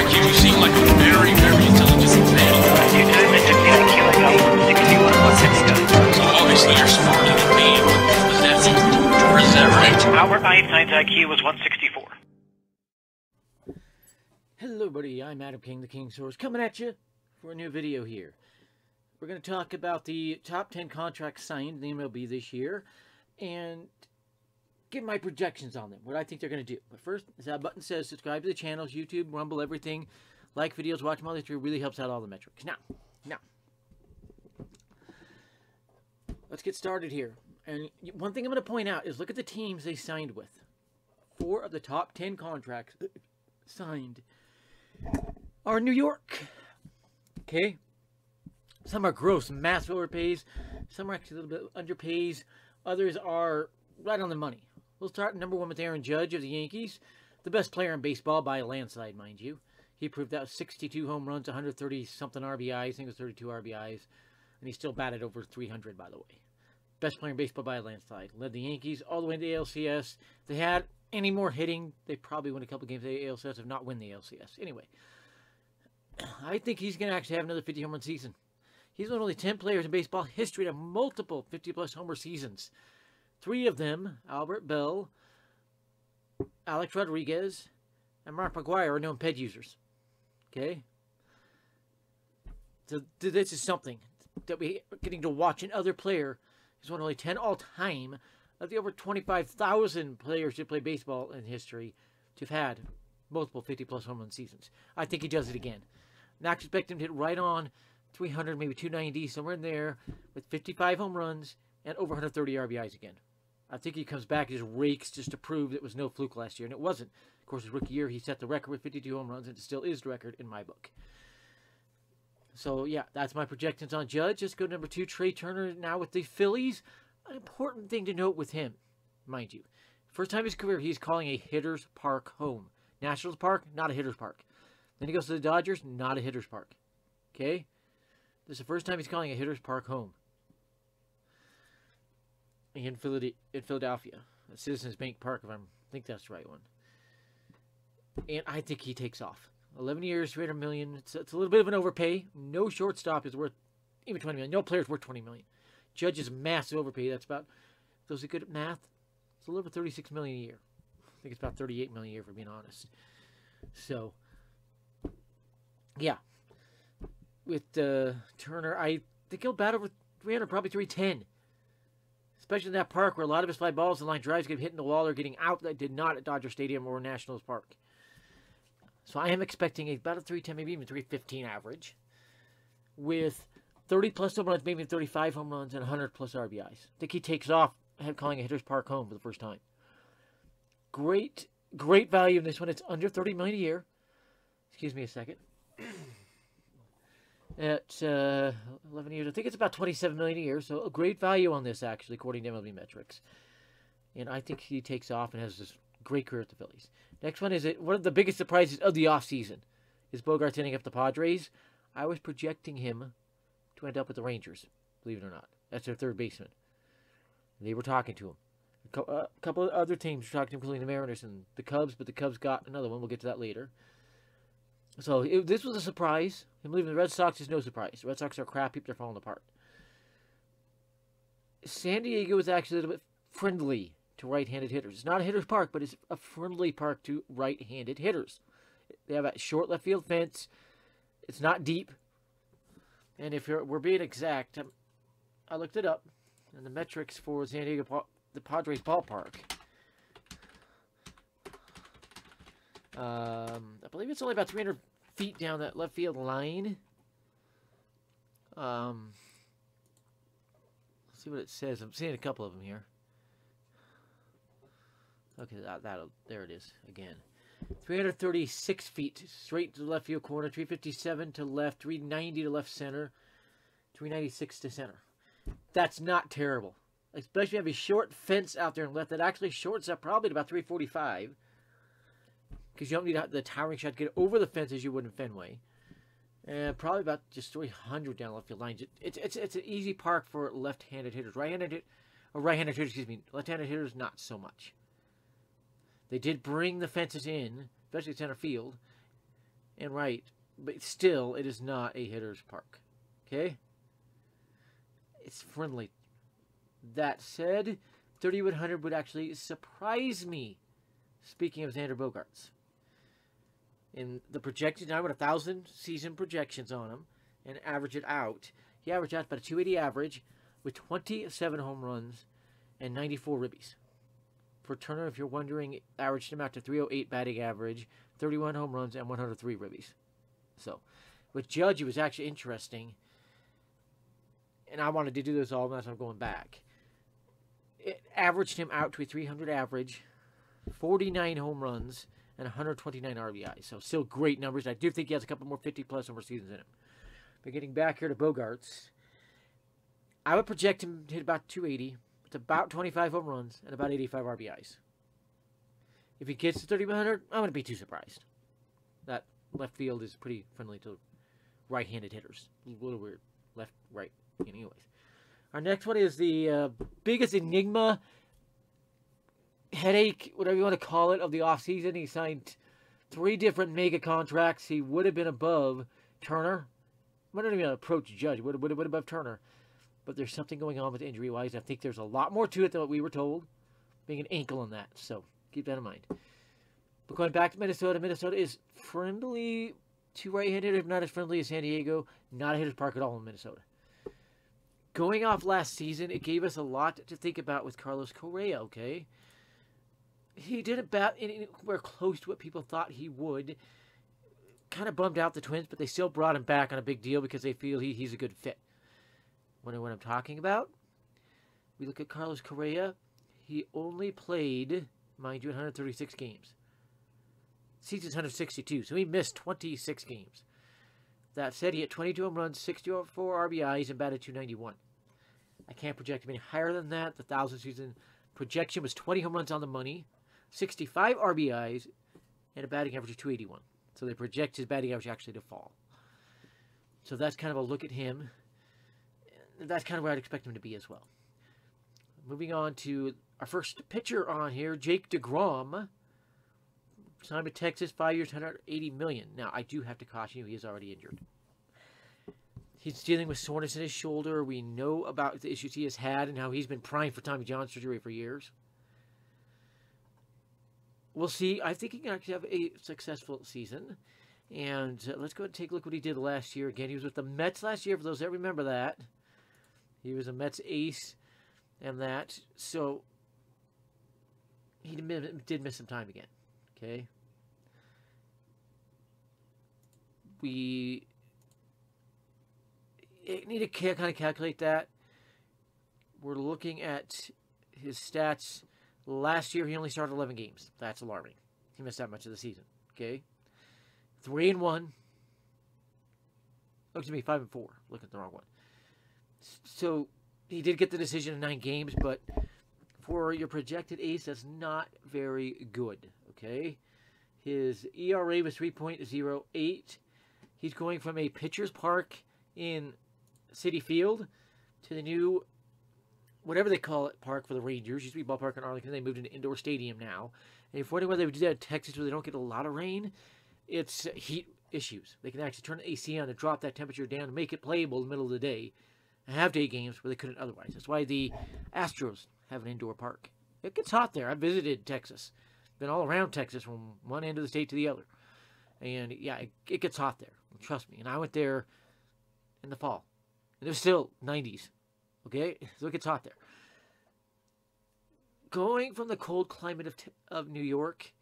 You seem like a very, very intelligent man. You did mention IQ of 61 plus 60. So obviously you're smarter than me, but that's or is that right? Albert Einstein's IQ was 164. Hello, buddy. I'm Adam King, the King Source, coming at you for a new video here. We're going to talk about the top 10 contracts signed in the MLB this year and give my projections on them, what I think they're going to do. But first, as that button says, subscribe to the channels, YouTube, Rumble, everything. Like videos, watch them all the way through. Really helps out all the metrics. Now, let's get started here. And one thing I'm going to point out is look at the teams they signed with. 4 of the top 10 contracts signed are New York. Okay? Some are gross, massive overpays. Some are actually a little bit underpays. Others are right on the money. We'll start number 1 with Aaron Judge of the Yankees. The best player in baseball by a landslide, mind you. He proved that with 62 home runs, 130-something RBIs. I think it was 32 RBIs. And he still batted over 300, by the way. Best player in baseball by a landslide. Led the Yankees all the way into the ALCS. If they had any more hitting, they probably win a couple games of the ALCS, if not win the ALCS. Anyway, I think he's going to actually have another 50 home run season. He's one of only 10 players in baseball history to have multiple 50-plus homer seasons. 3 of them, Albert Bell, Alex Rodriguez, and Mark McGwire, are known PED users. Okay? So this is something that we're getting to watch. Another player is one of only 10 all-time of the over 25,000 players who play baseball in history to have had multiple 50-plus home run seasons. I think he does it again. Now I expect him to hit right on 300, maybe 290, somewhere in there, with 55 home runs and over 130 RBIs again. I think he comes back and just rakes just to prove it was no fluke last year, and it wasn't. Of course, his rookie year, he set the record with 52 home runs, and it still is the record in my book. So, yeah, that's my projections on Judge. Let's go to number 2, Trey Turner, now with the Phillies. An important thing to note with him, mind you. First time in his career, he's calling a hitter's park home. Nationals Park, not a hitter's park. Then he goes to the Dodgers, not a hitter's park. Okay? This is the first time he's calling a hitter's park home. In Philadelphia. Citizens Bank Park, if I think that's the right one. And I think he takes off. 11 years, $300 million. It's a little bit of an overpay. No shortstop is worth even $20 million. No player is worth $20 million. Judge is a massive overpay. That's about, those are good at math, it's a little over $36 million a year. I think it's about $38 million a year, for being honest. So, yeah. With Turner, I think he'll bat over 300, probably 310. Especially in that park where a lot of his fly balls and line drives get hit in the wall or getting out that did not at Dodger Stadium or Nationals Park. So I am expecting about a 310, maybe even 315 average. With 30-plus home runs, maybe 35 home runs, and 100-plus RBIs. I think he takes off calling a hitter's park home for the first time. Great value in this one. It's under $30 million a year. Excuse me a second. At 11 years, I think it's about $27 million a year, so a great value on this, actually, according to MLB metrics. And I think he takes off and has this great career at the Phillies. Next one is one of the biggest surprises of the offseason is Bogarts ending up the Padres. I was projecting him to end up with the Rangers, believe it or not. That's their third baseman. They were talking to him. A couple of other teams were talking to him, including the Mariners and the Cubs, but the Cubs got another one. We'll get to that later. So this was a surprise. Him leaving the Red Sox is no surprise. The Red Sox are crappy, but they're falling apart. San Diego is actually a little bit friendly to right-handed hitters. It's not a hitter's park, but it's a friendly park to right-handed hitters. They have a short left field fence. It's not deep. And if we're being exact, I looked it up, and the metrics for San Diego, the Padres ballpark, I believe it's only about 300 feet down that left field line. Let's see what it says. I'm seeing a couple of them here. Okay, there it is again. 336 feet straight to the left field corner, 357 to left, 390 to left center, 396 to center. That's not terrible. Especially if you have a short fence out there and left that actually shorts up probably to about 345. Because you don't need the towering shot to get over the fence as you would in Fenway. And probably about just 300 down left field lines. It's an easy park for left-handed hitters. Right-handed hitters, excuse me. Left-handed hitters, not so much. They did bring the fences in, especially center field. and right, but still, it is not a hitter's park. Okay? It's friendly. That said, 3,100 would actually surprise me. Speaking of Xander Bogaerts. In the projections, I went 1,000 season projections on him and average it out. He averaged out about a 280 average with 27 home runs and 94 ribbies. For Turner, if you're wondering, averaged him out to 308 batting average, 31 home runs, and 103 ribbies. So, with Judge, it was actually interesting. And I wanted to do this all as I'm going back. It averaged him out to a 300 average, 49 home runs, and 129 RBIs. So, still great numbers. I do think he has a couple more 50-plus homer seasons in him. But getting back here to Bogaerts, I would project him to hit about 280. It's about 25 home runs and about 85 RBIs. If he gets to 3,100, I'm going to be too surprised. That left field is pretty friendly to right-handed hitters. A little weird. Left, right. Anyways. Our next one is the biggest enigma, headache, whatever you want to call it, of the offseason. He signed 3 different mega contracts. He would have been above Turner. Might not even approach Judge. Would have been above Turner. But there's something going on with injury-wise. I think there's a lot more to it than what we were told. Being an ankle on that. So, keep that in mind. But going back to Minnesota, Minnesota is friendly to right-handed, if not as friendly as San Diego. Not a hitter's park at all in Minnesota. Going off last season, it gave us a lot to think about with Carlos Correa, okay? He didn't bat anywhere close to what people thought he would. Kind of bummed out the Twins, but they still brought him back on a big deal because they feel he's a good fit. Wonder what I'm talking about? We look at Carlos Correa. He only played, mind you, 136 games. Season's 162, so he missed 26 games. That said, he had 22 home runs, 64 RBIs, and batted .291. I can't project him any higher than that. The 1,000 season projection was 20 home runs on the money, 65 RBIs, and a batting average of .281. So they project his batting average actually to fall. So that's kind of a look at him. That's kind of where I'd expect him to be as well. Moving on to our first pitcher on here, Jake DeGrom. Signed with Texas, 5 years, $180 million. Now, I do have to caution you, he is already injured. He's dealing with soreness in his shoulder. We know about the issues he has had and how he's been primed for Tommy John surgery for years. We'll see. I think he can actually have a successful season. And let's go ahead and take a look at what he did last year. Again, he was with the Mets last year, for those that remember that. He was a Mets ace and that. So, he did miss some time again. Okay. We need to kind of calculate that. We're looking at his stats. Last year, he only started 11 games. That's alarming. He missed that much of the season. Okay. 3-1. Oh, excuse me, 5-4. Looking at the wrong one. So, he did get the decision in 9 games, but for your projected ace, that's not very good. Okay. His ERA was 3.08. He's going from a pitcher's park in Citi Field to the new, whatever they call it, park for the Rangers. Used to be ballpark in Arlington. They moved into indoor stadium now. And if wondering whether they would do that in Texas where they don't get a lot of rain, it's heat issues. They can actually turn the AC on to drop that temperature down and make it playable in the middle of the day and have day games where they couldn't otherwise. That's why the Astros have an indoor park. It gets hot there. I visited Texas. Been all around Texas from one end of the state to the other. And, yeah, it gets hot there. Trust me. And I went there in the fall. And it was still 90s. Okay? So it gets hot there. Going from the cold climate of New York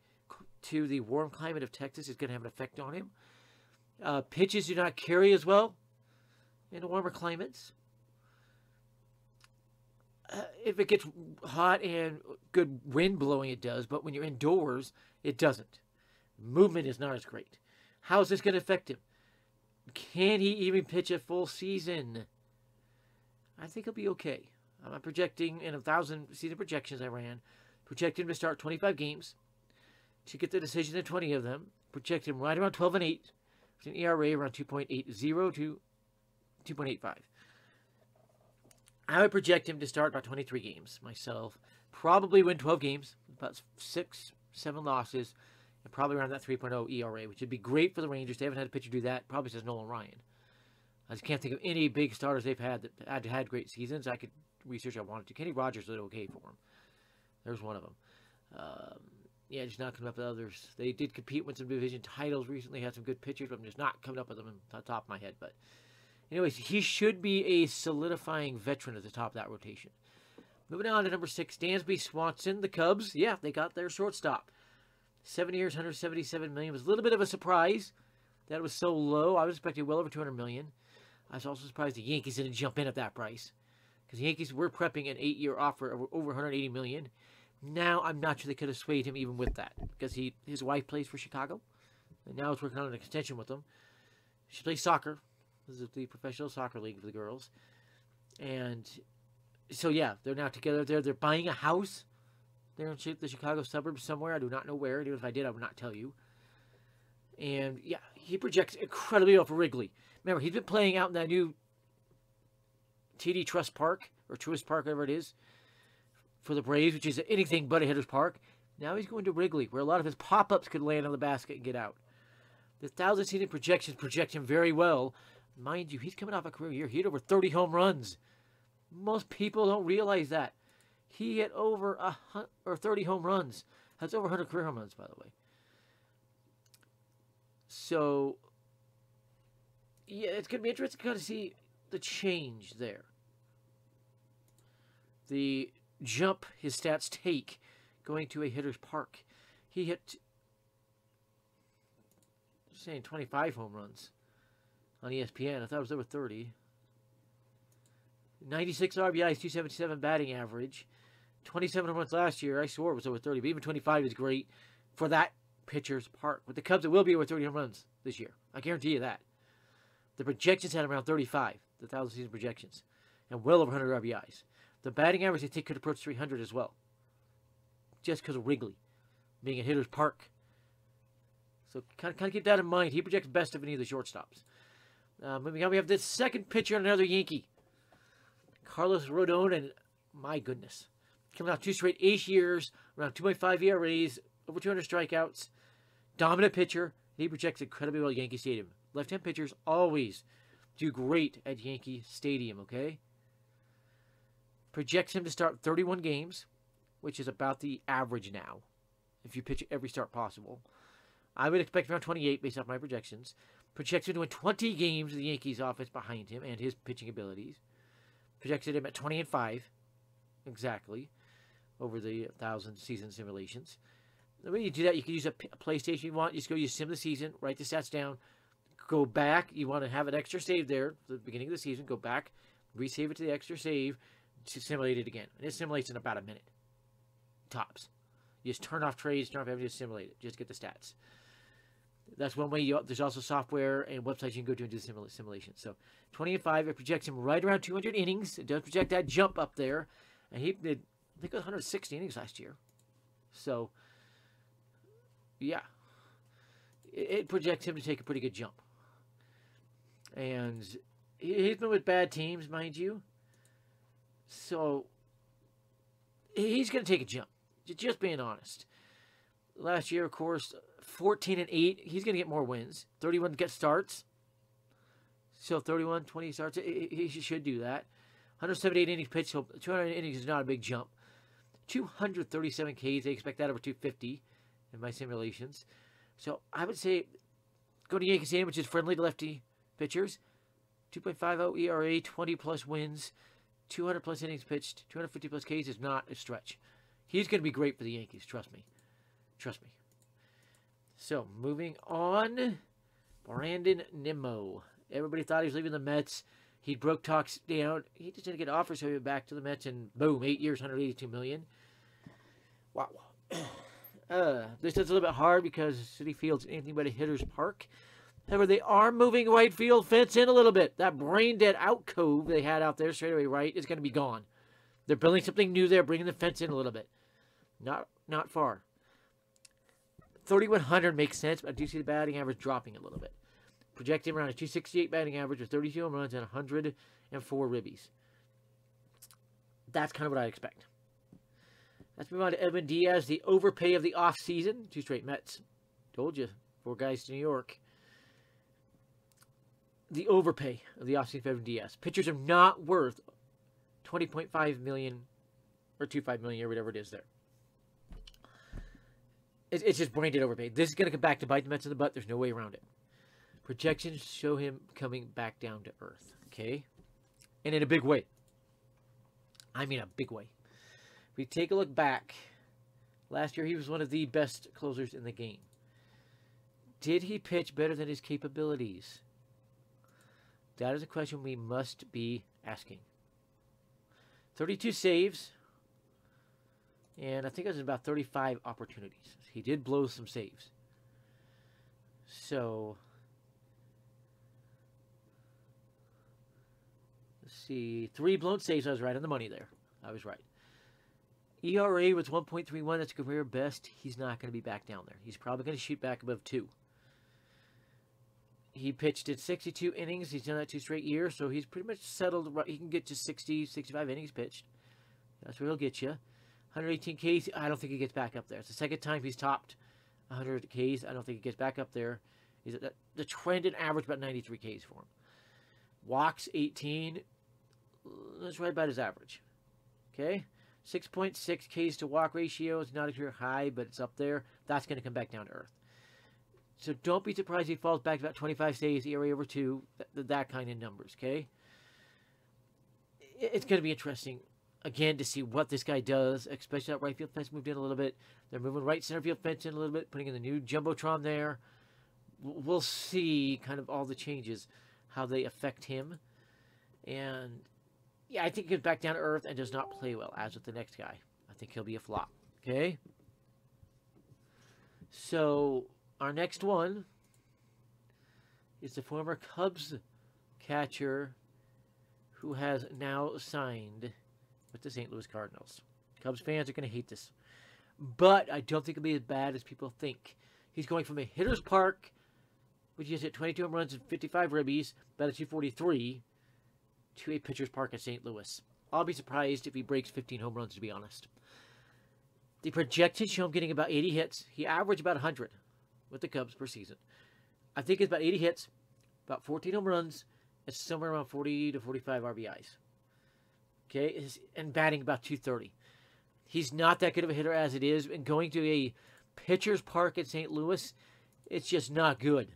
to the warm climate of Texas is going to have an effect on him. Pitches do not carry as well in warmer climates. If it gets hot and good wind blowing, it does. But when you're indoors, it doesn't. Movement is not as great. How is this going to affect him? Can he even pitch a full season? I think he'll be okay. I'm projecting in 1,000 season projections I ran. Project him to start 25 games. To get the decision in 20 of them. Project him right around 12-8. With an ERA around 2.80 to 2.85. I would project him to start about 23 games myself. Probably win 12 games. About 6-7 losses. and probably around that 3.0 ERA, which would be great for the Rangers. They haven't had a pitcher do that. Probably says Nolan Ryan. I just can't think of any big starters they've had that had great seasons. I could research if I wanted to. Kenny Rogers did okay for him. There's one of them. Yeah, just not coming up with others. They did compete with some division titles recently, had some good pitchers, but I'm just not coming up with them on the top of my head. But anyways, he should be a solidifying veteran at the top of that rotation. Moving on to number 6, Dansby Swanson, the Cubs. Yeah, they got their shortstop. 7 years, $177 million. It was a little bit of a surprise that it was so low. I was expecting well over $200 million. I was also surprised the Yankees didn't jump in at that price, because the Yankees were prepping an 8-year offer of over $180 million. Now I'm not sure they could have swayed him even with that, because his wife plays for Chicago, and now he's working on an extension with them. She plays soccer. This is the professional soccer league for the girls, and so yeah, they're now together. They're buying a house. They're in the Chicago suburbs somewhere. I do not know where. Even if I did, I would not tell you. And yeah, he projects incredibly well for Wrigley. Remember, he's been playing out in that new TD Truist Park, or Truist Park, whatever it is, for the Braves, which is anything but a hitter's park. Now he's going to Wrigley, where a lot of his pop-ups could land on the basket and get out. The 1,000-season projections project him very well. Mind you, he's coming off a career year. He hit over 30 home runs. Most people don't realize that. He hit over 30 home runs. That's over 100 career home runs, by the way. So, yeah, it's going to be interesting to kind of see the change there. The jump his stats take going to a hitter's park. He hit, saying 25 home runs on ESPN. I thought it was over 30. 96 RBIs, 277 batting average. 27 home runs last year. I swore it was over 30, but even 25 is great for that pitcher's park. With the Cubs, it will be over 30 home runs this year. I guarantee you that. The projections had around 35, the 1,000-season projections, and well over 100 RBIs. The batting average, they think, could approach 300 as well, just because of Wrigley being a hitter's park. So kind of keep that in mind. He projects best of any of the shortstops. Moving on, we have this second pitcher and another Yankee, Carlos Rodon, and my goodness, coming off 2 straight ace years, around 2.5 ERAs, over 200 strikeouts, dominant pitcher. He projects incredibly well at Yankee Stadium. Left-hand pitchers always do great at Yankee Stadium, okay? Projects him to start 31 games, which is about the average now, if you pitch every start possible. I would expect around 28 based off my projections. Projects him to win 20 games with the Yankees offense behind him and his pitching abilities. Projected him at 20-5, exactly, over the 1,000-season simulations. The way you do that, you can use a PlayStation you want. You just go use Sim the Season, write the stats down, go back. You want to have an extra save there at the beginning of the season. Go back, resave it to the extra save, to simulate it again. And it simulates in about a minute, tops. You just turn off trades, turn off everything, just simulate it. Just get the stats. That's one way. There's also software and websites you can go to and do the simulation. So 20-5, it projects him right around 200 innings. It does project that jump up there. And he did, I think it was 160 innings last year. So, yeah. It projects him to take a pretty good jump. And he's been with bad teams, mind you. So, he's going to take a jump. Just being honest. Last year, of course, 14-8. He's going to get more wins. 31 get starts. So 31, 20 starts. He should do that. 178 innings pitched. So 200 innings is not a big jump. 237 Ks. They expect that over 250 in my simulations. So I would say go to Yankee Stadium, which is friendly to lefty pitchers. 2.50 ERA, 20-plus wins, 200-plus innings pitched, 250-plus Ks is not a stretch. He's going to be great for the Yankees. Trust me. Trust me. So, moving on. Brandon Nimmo. Everybody thought he was leaving the Mets. He broke talks down. He just didn't get offers, so he went back to the Mets, and boom, 8 years, $182 million. Wow. This is a little bit hard because Citi Field's anything but a hitter's park. However, they are moving right field fence in a little bit. That brain-dead alcove they had out there straight away right is going to be gone. They're building something new there, bringing the fence in a little bit. Not far. 3,100 makes sense, but I do see the batting average dropping a little bit. Projecting around a 268 batting average with 32 home runs and 104 ribbies. That's kind of what I expect. Let's move on to Edwin Diaz, the overpay of the offseason. 2 straight Mets Told you. 4 guys to New York. The overpay of the offseason for DS. Pitchers are not worth $20.5 million or $25 million or whatever it is there. It's just branded overpay. This is going to come back to bite the Mets in the butt. There's no way around it. Projections show him coming back down to earth. Okay? And in a big way. I mean a big way. If we take a look back, last year he was one of the best closers in the game. Did he pitch better than his capabilities? That is a question we must be asking. 32 saves. And I think it was about 35 opportunities. He did blow some saves. So, let's see. 3 blown saves. I was right on the money there. I was right. ERA was 1.31. That's career best. He's not going to be back down there. He's probably going to shoot back above 2. He pitched at 62 innings. He's done that 2 straight years. So he's pretty much settled. He can get to 60, 65 innings pitched. That's where he'll get you. 118 Ks, I don't think he gets back up there. It's the second time he's topped 100 Ks. I don't think he gets back up there. He's at the trend and average about 93 Ks for him. Walks 18. That's right about his average. Okay? 6.6 Ks to walk ratio. It's not a career high, but it's up there. That's going to come back down to earth. So don't be surprised if he falls back to about 25 saves, ERA over 2, that kind of numbers, okay? It's going to be interesting, again, to see what this guy does, especially that right field fence moved in a little bit. They're moving right center field fence in a little bit, putting in the new Jumbotron there. We'll see kind of all the changes, how they affect him. And, yeah, I think he gets back down to earth and does not play well, as with the next guy. I think he'll be a flop, okay? So, our next one is the former Cubs catcher who has now signed with the St. Louis Cardinals. Cubs fans are going to hate this. But I don't think it'll be as bad as people think. He's going from a hitter's park, which is at 22 home runs and 55 ribbies, batted 243, to a pitcher's park in St. Louis. I'll be surprised if he breaks 15 home runs, to be honest. The projections show him getting about 80 hits. He averaged about 100 with the Cubs per season. I think it's about 80 hits, about 14 home runs, and somewhere around 40 to 45 RBIs. Okay, and batting about 230. He's not that good of a hitter as it is, and going to a pitcher's park at St. Louis, it's just not good.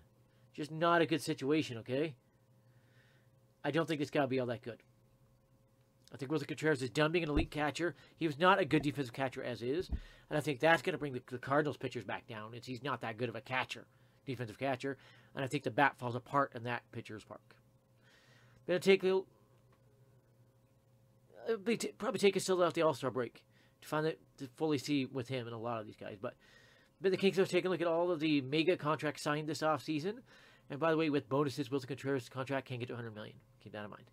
Just not a good situation, okay? I don't think this guy will be all that good. I think Wilson Contreras is done being an elite catcher. He was not a good defensive catcher as is, and I think that's going to bring the Cardinals pitchers back down. He's not that good of a catcher, defensive catcher, and I think the bat falls apart in that pitcher's park. Going to take probably take us till after the All-Star break to fully see with him and a lot of these guys. But the KingSource taking a look at all of the mega contracts signed this offseason. And by the way, with bonuses, Wilson Contreras' contract can get to $100 million. Keep that in mind.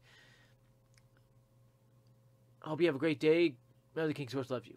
I hope you have a great day. The KingSource loves you.